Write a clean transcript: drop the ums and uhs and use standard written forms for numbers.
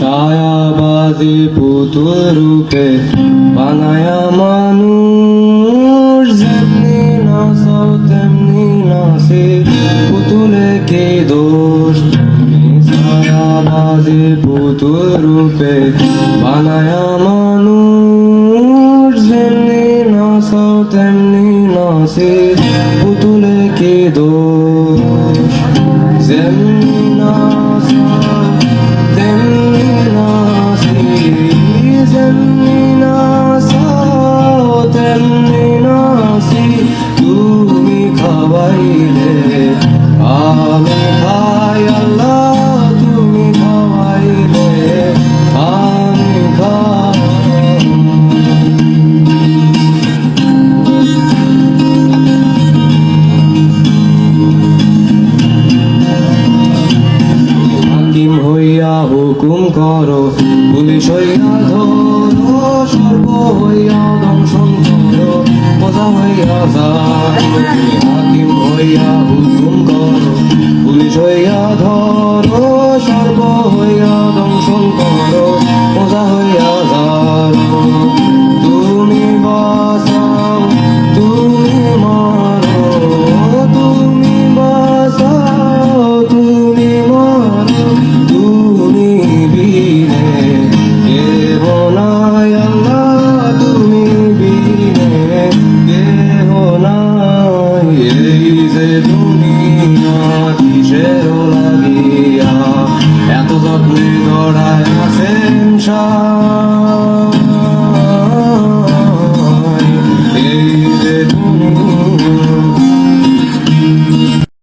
ছায়াবাজি পুতুল রূপে বানায়া মানুষ, যেমনি নাচাও তেমনি নাচে, পুতুলে কি দোষ। ছায়াবাজি পুতুল রূপে বানায়া মানুষ, যেমনি নাচাও তেমনি নাচে, পুতুলে কি দোষ। যেমনি নাচাও তেমনি নাচে, যেমনি নাচাও তেমনি নাচি, তুমি খাওয়াইলে আমি খাই আল্লাহ, তুমি খাওয়াইলে আমি খাই। হাকিম হইয়া হুকুম করো, পুলিশ হইয়া ধরো, সর্ব হইয়া দংশন করো, মজা হইয়া যাও। হাকিম হইয়া হুকুম করো, পুলিশ হইয়া ধরো, সর্ব হইয়া দংশন করো, মজা হইয়া যাও। তুমি বাঁচাও তুমি মারো, তুমি বাঁচাও তুমি মারো, তুমি বিনে কেহ নাই আল্লাহ, তুমি বিনে কেহ নাই। এই যে দুনিয়া কিসের লাগিয়া এত যত্নে গড়ায় আছে সংসার,